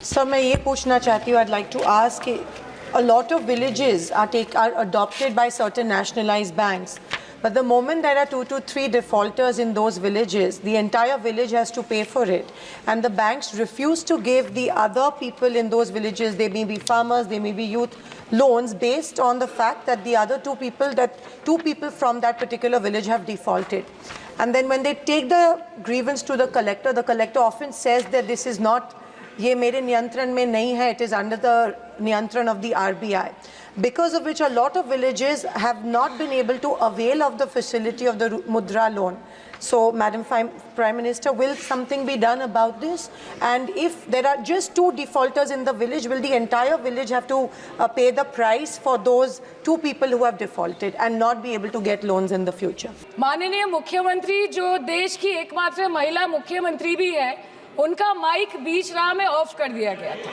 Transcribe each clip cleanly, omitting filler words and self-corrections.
Sir मैं ये पूछना चाहती हूँ, I'd like to ask, a lot of villages are adopted by certain nationalized banks, but the moment there are 2 to 3 defaulters in those villages, the entire village has to pay for it, and the banks refuse to give the other people in those villages, they may be farmers, they may be youth, loans based on the fact that the other two people from that particular village have defaulted. And then when they take the grievance to the collector often says that this is not, ये मेरे नियंत्रण में नहीं है, it is under the नियंत्रण of the RBI, because of which a lot of villages have not been able to avail of the facility of the Mudra loan. So, Madam Prime Minister, will something be done about this? And if there are just 2 defaulters in the village, will the entire village have to pay the price for those 2 people who have defaulted and not be able to get loans in the future? माननीय मुख्यमंत्री जो देश की एकमात्र महिला मुख्यमंत्री भी है, उनका माइक बीच राह में ऑफ कर दिया गया था।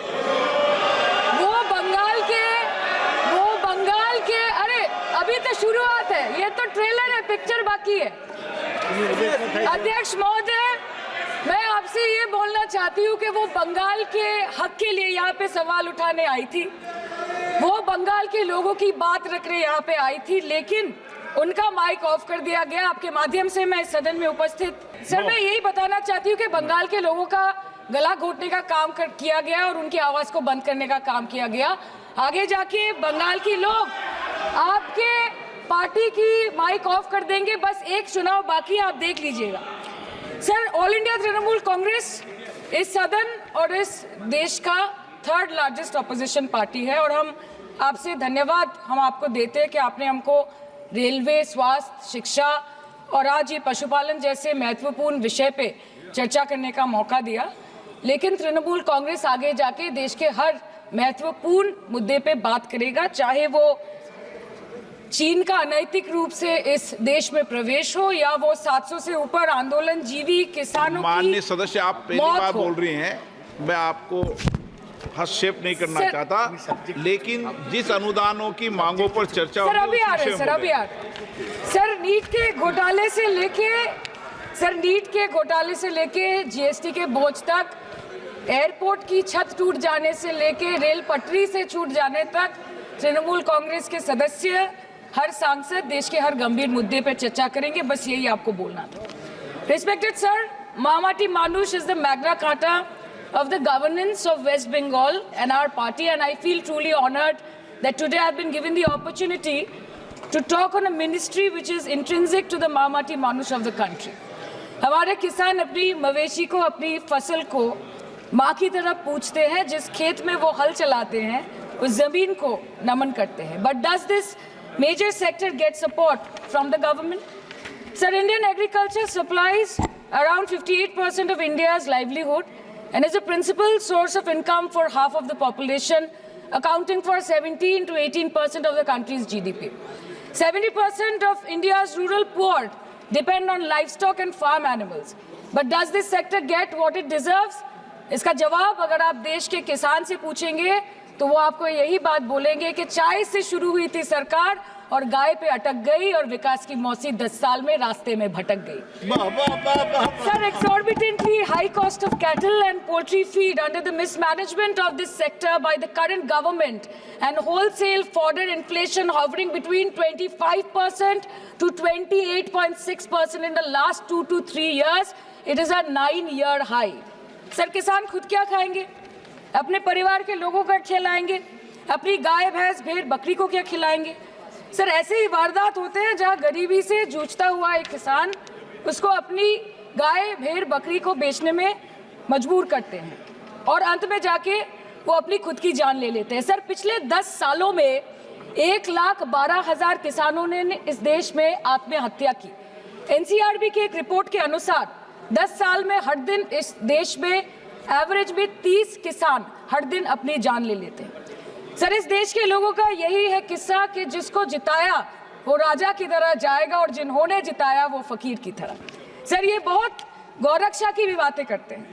वो बंगाल के अरे अभी तो शुरुआत है, ये तो ट्रेलर है, पिक्चर बाकी है। अध्यक्ष महोदय, मैं आपसे ये बोलना चाहती हूँ कि वो बंगाल के हक के लिए यहाँ पे सवाल उठाने आई थी, वो बंगाल के लोगों की बात रखने यहाँ पे आई थी, लेकिन उनका माइक ऑफ कर दिया गया। आपके माध्यम से मैं सदन में उपस्थित सर मैं यही बताना चाहती हूँ कि बंगाल के लोगों का गला घोटने का काम किया गया और उनकी आवाज को बंद करने का काम किया गया। आगे जाके बंगाल के लोग आपके पार्टी की माइक ऑफ कर देंगे, बस एक चुनाव बाकी है, आप देख लीजिएगा। Sir, all India Trinamool Congress इस सदन और इस देश का 3rd लार्जेस्ट ऑपोजिशन पार्टी है और हम आपसे धन्यवाद हम आपको देते हैं कि आपने हमको रेलवे, स्वास्थ्य, शिक्षा और आज ये पशुपालन जैसे महत्वपूर्ण विषय पे चर्चा करने का मौका दिया। लेकिन तृणमूल कांग्रेस आगे जाके देश के हर महत्वपूर्ण मुद्दे पे बात करेगा, चाहे वो चीन का अनैतिक रूप से इस देश में प्रवेश हो या वो 700 से ऊपर आंदोलन जीवी किसानों की। माननीय सदस्य, आप पहली बार बोल रही हैं, मैं आपको हस्तक्षेप नहीं करना चाहता, लेकिन जिस अनुदानों की मांगों पर चर्चा सर अभी आ रहे हैं सर नीट के घोटाले से लेके जीएसटी के बोझ तक, एयरपोर्ट की छत टूट जाने से लेके रेल पटरी से छूट जाने तक, तृणमूल कांग्रेस के सदस्य हर सांसद देश के हर गंभीर मुद्दे पर चर्चा करेंगे, बस यही आपको बोलना था। Respected sir, Mamati Manush is the Magna Carta of the governance of West Bengal and our party, and I feel truly honored that today I have been given the opportunity to talk on a ministry which is intrinsic to the Mamati Manush of the country. हमारे किसान अपनी मवेशी को, अपनी फसल को माँ की तरह पूछते हैं, जिस खेत में वो हल चलाते हैं उस जमीन को नमन करते हैं। But does this major sector get support from the government? Sir, Indian agriculture supplies around 58% of India's livelihood and is a principal source of income for half of the population, accounting for 17 to 18% of the country's GDP. 70% of India's rural poor depend on livestock and farm animals. But does this sector get what it deserves? इसका जवाब अगर आप देश के किसान से पूछेंगे तो वो आपको यही बात बोलेंगे कि चाय से शुरू हुई थी सरकार और गाय पे अटक गई और विकास की मौसी 10 साल में रास्ते में भटक गई। Sir, exorbitantly high cost of cattle and poultry feed under the mismanagement of this sector by the current government and wholesale fodder inflation hovering between 25% to 28.6% in the last 2 to 3 years, it is a 9-year high. Sir, किसान खुद क्या खाएंगे? अपने परिवार के लोगों का खिलाएंगे? अपनी गाय, भैंस, भेड़, बकरी को क्या खिलाएंगे? सर, ऐसे ही वारदात होते हैं जहां गरीबी से जूझता हुआ एक किसान उसको अपनी गाय, भेड़, बकरी को बेचने में मजबूर करते हैं और अंत में जाके वो अपनी खुद की जान ले लेते हैं। सर, पिछले 10 सालों में 1,12,000 किसानों ने इस देश में आत्महत्या की। एनसीआरबी की एक रिपोर्ट के अनुसार 10 साल में हर दिन इस देश में एवरेज में 30 किसान हर दिन अपनी जान ले लेते हैं। सर, इस देश के लोगों का यही है किस्सा कि जिसको जिताया वो राजा की तरह जाएगा और जिन्होंने जिताया वो फकीर की तरह। सर, ये बहुत गौरक्षा की भी बातें करते हैं।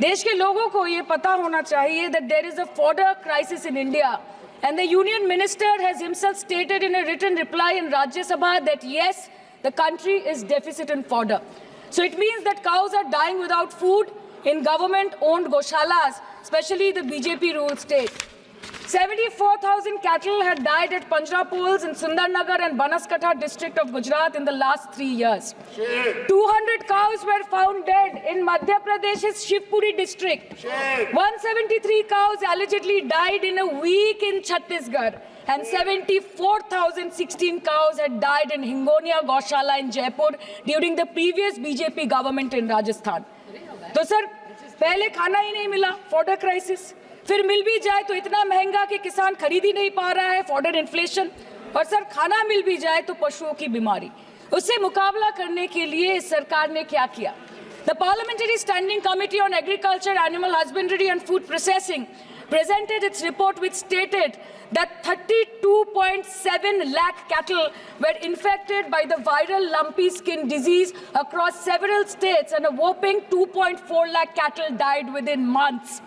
देश के लोगों को ये पता होना चाहिए that there is a fodder crisis in India and the union minister has himself stated in a written reply in Rajya Sabha that yes, the country is deficit in fodder. So it means that cows are dying without food in government-owned goshalas especially the BJP-ruled state. 74,000 cattle had died at Panjrapols in Sundarnagar and Banaskantha district of Gujarat in the last 3 years. 200 cows were found dead in Madhya Pradesh's Shivpuri district. 173 cows allegedly died in a week in Chhattisgarh. And 74,016 cows had died in Hingonia Gaushala in Jaipur during the previous BJP government in Rajasthan. तो sir पहले खाना ही नहीं मिला, fodder crisis, फिर मिल भी जाए तो इतना महंगा कि किसान खरीद ही नहीं पा रहा है, फॉडर इन्फ्लेशन, और सर खाना मिल भी जाए तो पशुओं की बीमारी। उससे मुकाबला करने के लिए इस सरकार ने क्या किया? The Parliamentary Standing Committee on Agriculture, Animal Husbandry and Food Processing presented its report which stated that 32.7 lakh cattle were infected by the viral lumpy skin disease across several states and a whopping 2.4 lakh cattle died within months.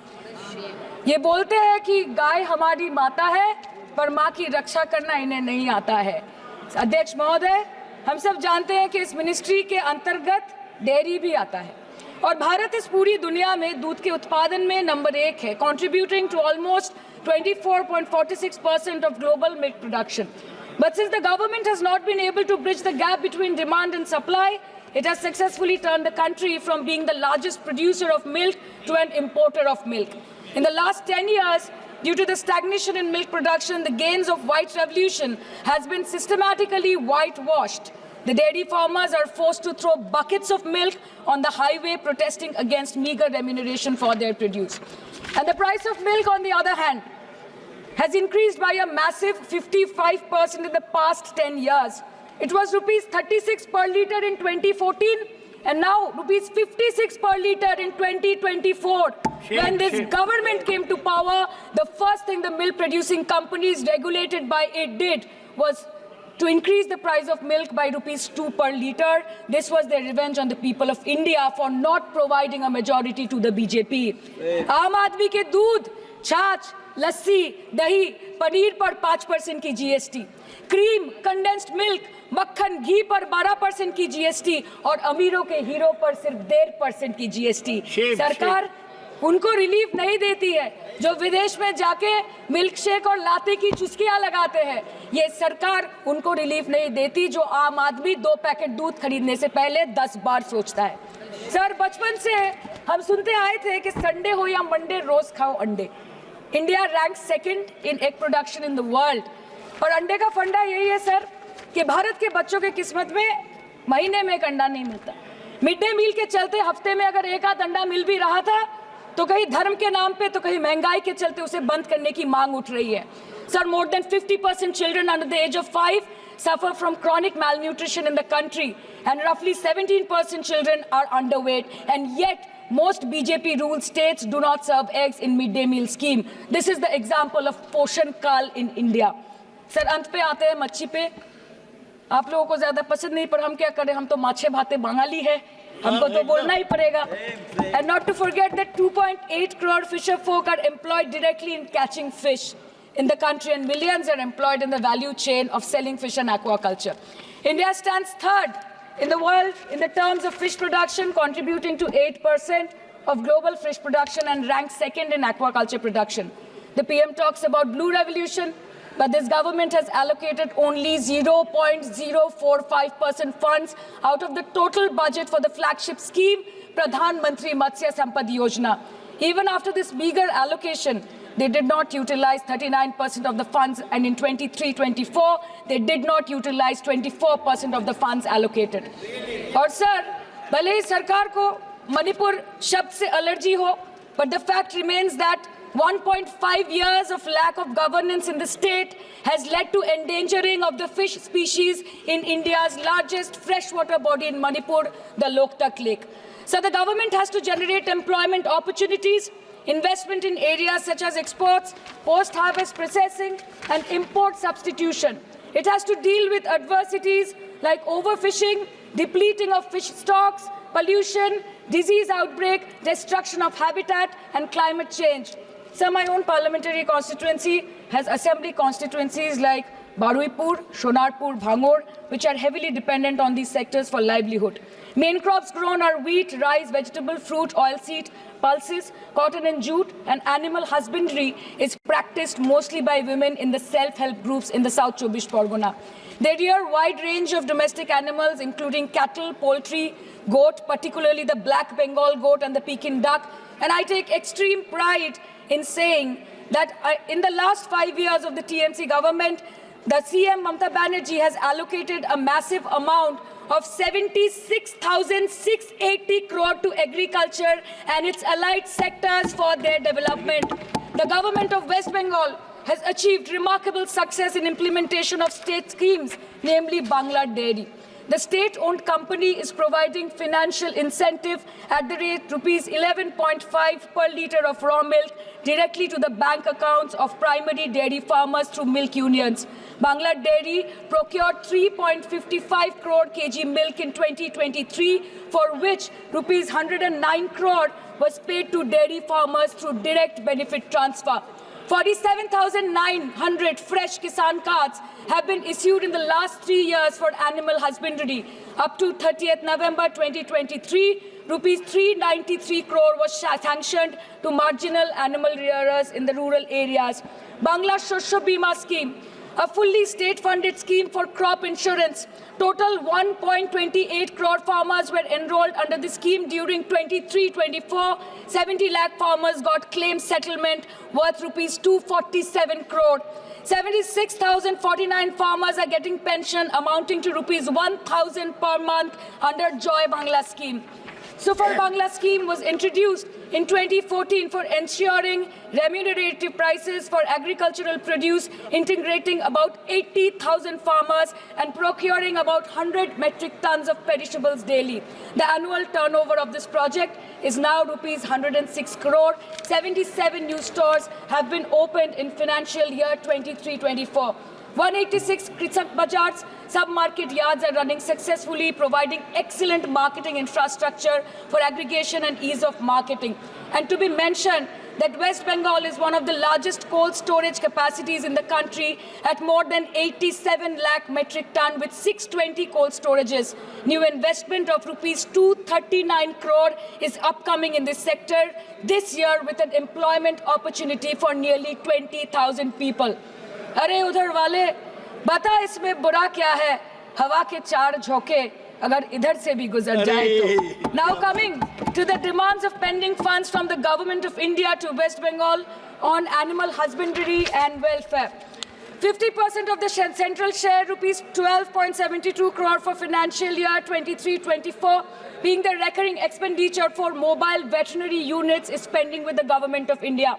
ये बोलते हैं कि गाय हमारी माता है पर माँ की रक्षा करना इन्हें नहीं आता है। अध्यक्ष महोदय, हम सब जानते हैं कि इस मिनिस्ट्री के अंतर्गत डेयरी भी आता है और भारत इस पूरी दुनिया में दूध के उत्पादन में नंबर 1 है, contributing to almost 24.46% of global milk production. But since the government has not been able to bridge the gap between demand and supply, it has successfully turned the country from being the largest producer of milk to an importer of milk. In the last 10 years, due to the stagnation in milk production, the gains of white revolution has been systematically whitewashed. The dairy farmers are forced to throw buckets of milk on the highway protesting against meager remuneration for their produce. And the price of milk, on the other hand, has increased by a massive 55% in the past 10 years. It was rupees 36 per litre in 2014 and now rupees 56 per litre in 2024. When this government came to power, the first thing the milk producing companies regulated by it did was to increase the price of milk by rupees 2 per litre. This was their revenge on the people of India for not providing a majority to the BJP. Aam Aadmi ke doodh, छाछ, लस्सी, दही, पनीर पर 5% की GST, cream, condensed milk, मक्खन, घी पर 12% की GST और अमीरों के हीरो पर सिर्फ 1.5% की GST। सरकार उनको रिलीफ नहीं देती है जो विदेश में जाके मिल्क शेक और लाते की चुस्कियां लगाते हैं। ये सरकार उनको रिलीफ नहीं देती जो आम आदमी 2 पैकेट दूध खरीदने से पहले 10 बार सोचता है। सर, बचपन से हम सुनते आए थे कि संडे हो या मंडे रोज खाओ अंडे। India rank 2nd in egg production in the world और अंडे का फंडा यही है सर कि भारत के बच्चों के किस्मत में महीने में एक अंडा नहीं मिलता। मिड डे मील के चलते हफ्ते में अगर एक आध अंडा मिल भी रहा था तो कहीं धर्म के नाम पे तो कहीं महंगाई के चलते उसे बंद करने की मांग उठ रही है। Sir, more than 50% children under the age of 5 suffer from chronic malnutrition in the country and roughly 17% children are underweight, and yet most BJP-ruled states do not serve eggs in midday meal scheme. This is the example of Poshan Kal in India. Sir, अंत पे आते हैं मच्छी पे। आप लोगों को ज्यादा पसंद नहीं पर हम क्या करें, हम तो माछे भाते बंगाली है, हमको तो बोलना ही पड़ेगा। And not to forget that 2.8 crore fisher folk are employed directly in catching fish in the country and millions are employed in the value chain of selling fish and aquaculture. India stands 3rd in the world in the terms of fish production, contributing to 8% of global fish production and ranks 2nd in aquaculture production. The PM talks about blue revolution, but this government has allocated only 0.045% funds out of the total budget for the flagship scheme, Pradhan Mantri Matsya Sampad Yojana. Even after this meager allocation, they did not utilize 39% of the funds, and in 23-24, they did not utilize 24% of the funds allocated. और sir, भले ही सरकार को मणिपुर शब्द से allergy हो, but the fact remains that 1.5 years of lack of governance in the state has led to endangering of the fish species in India's largest freshwater body in Manipur, the Loktak Lake. So the government has to generate employment opportunities, investment in areas such as exports, post-harvest processing, and import substitution. It has to deal with adversities like overfishing, depleting of fish stocks, pollution, disease outbreak, destruction of habitat, and climate change. So my own parliamentary constituency has assembly constituencies like Baruipur, Shonarpur, Bhangor, which are heavily dependent on these sectors for livelihood. Main crops grown are wheat, rice, vegetable, fruit, oilseed, pulses, cotton and jute, and animal husbandry is practiced mostly by women in the self-help groups in the South Chobbish Pargona. They rear a wide range of domestic animals, including cattle, poultry, goat, particularly the black Bengal goat and the Peking duck. And I take extreme pride in saying that in the last 5 years of the TMC government, the CM Mamata Banerjee has allocated a massive amount of 76,680 crore to agriculture and its allied sectors for their development. The government of West Bengal has achieved remarkable success in implementation of state schemes, namely Bangla Dairy. The state-owned company is providing financial incentive at the rate rupees 11.5 per litre of raw milk directly to the bank accounts of primary dairy farmers through milk unions. Bangla Dairy procured 3.55 crore kg milk in 2023, for which rupees 109 crore was paid to dairy farmers through direct benefit transfer. 47,900 fresh Kisan cards have been issued in the last 3 years for animal husbandry. Up to 30th November 2023, rupees 393 crore was sanctioned to marginal animal rearers in the rural areas. Bangla Shosho Bima Scheme, a fully state-funded scheme for crop insurance. Total 1.28 crore farmers were enrolled under the scheme during 23-24. 70 lakh farmers got claim settlement worth rupees 247 crore. 76,049 farmers are getting pension amounting to rupees 1,000 per month under Joy Bangla scheme. Super Bangla scheme was introduced in 2014 for ensuring remunerative prices for agricultural produce, integrating about 80,000 farmers and procuring about 100 metric tons of perishables daily. The annual turnover of this project is now rupees 106 crore. 77 new stores have been opened in financial year 23-24. 186 Krisak Bazars sub-market yards are running successfully, providing excellent marketing infrastructure for aggregation and ease of marketing. And to be mentioned that West Bengal is one of the largest cold storage capacities in the country at more than 87 lakh metric ton with 620 cold storages. New investment of rupees 239 crore is upcoming in this sector this year with an employment opportunity for nearly 20,000 people. अरे उधर वाले बता इसमें बुरा क्या है, हवा के चार झोंके अगर इधर से भी गुजर जाए तो. Now coming to the demands of pending funds from the government of India to West Bengal on animal husbandry and welfare. 50% of the central share, rupees 12.72 crore for financial year 23-24, being the recurring expenditure for mobile veterinary units, is pending with the government of India.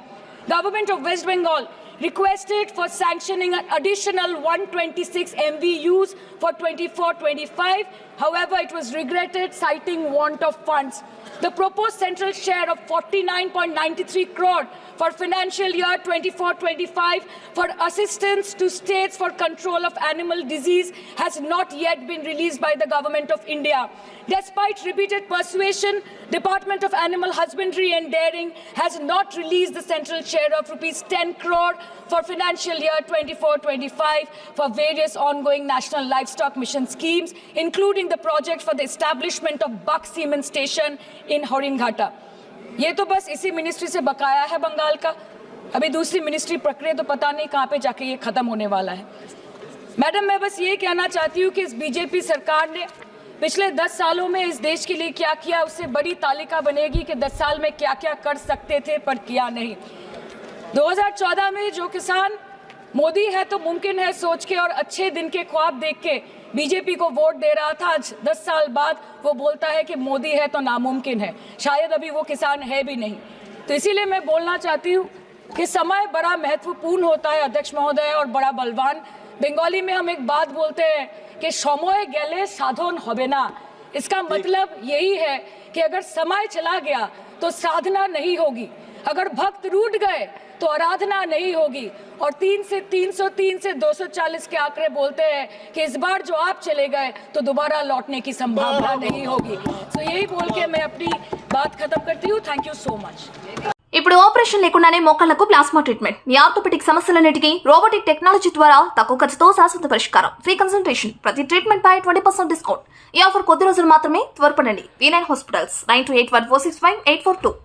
Government of West Bengal requested for sanctioning an additional 126 MVUs for 24-25. However, it was regretted, citing want of funds. The proposed central share of 49.93 crore for financial year 24-25 for assistance to states for control of animal disease has not yet been released by the government of India. Despite repeated persuasion, Department of Animal Husbandry and Dairying has not released the central share of rupees 10 crore for financial year 24-25 for various ongoing national livestock mission schemes, including the project for the establishment of Buck Semen Station in Horinghata. ये तो बस इसी ministry से बकाया है बंगाल का. अभी दूसरी मिनिस्ट्री प्रक्रिया तो पता नहीं कहाँ पे जाके ये खत्म होने वाला है. मैडम, मैं बस ये कहना चाहती हूँ कि इस बीजेपी सरकार ने पिछले 10 सालों में इस देश के लिए क्या किया, उससे बड़ी तालिका बनेगी कि 10 साल में क्या क्या कर सकते थे पर किया नहीं. 2014 में जो किसान मोदी है तो मुमकिन है सोच के और अच्छे दिन के ख्वाब देख के बीजेपी को वोट दे रहा था, आज 10 साल बाद वो बोलता है कि मोदी है तो नामुमकिन है. शायद अभी वो किसान है भी नहीं. तो इसीलिए मैं बोलना चाहती हूँ कि समय बड़ा महत्वपूर्ण होता है अध्यक्ष महोदय और बड़ा बलवान. बंगाली में हम एक बात बोलते हैं कि समय गेले साधन होबे ना. इसका मतलब यही है कि अगर समय चला गया तो साधना नहीं होगी, अगर भक्त रूठ गए तो आराधना नहीं होगी. और 3 से 303 से 240 के आंकड़े बोलते हैं कि इस बार जो आप चले गए तो दोबारा लौटने की संभावना नहीं होगी. तो यही बोल के मैं अपनी बात खत्म करती हूँ. Thank you so much. ఇప్పుడు ఆపరేషన్ లేకుండానే మోకాళ్లకు ప్లాస్మా ట్రీట్మెంట్, మీ ఆర్థోపెటిక్ సమస్యలన్నిటికీ రోబోటిక్ టెక్నాలజీ ద్వారా తక్కువ ఖర్చుతో శాశ్వత పరిష్కారం, ఫ్రీ కన్సల్టేషన్, ప్రతి ట్రీట్మెంట్ పై 20% డిస్కౌంట్. ఈ ఆఫర్ కొద్ది రోజులు మాత్రమే, త్వరపడండి. V9 hospitals 9281465842.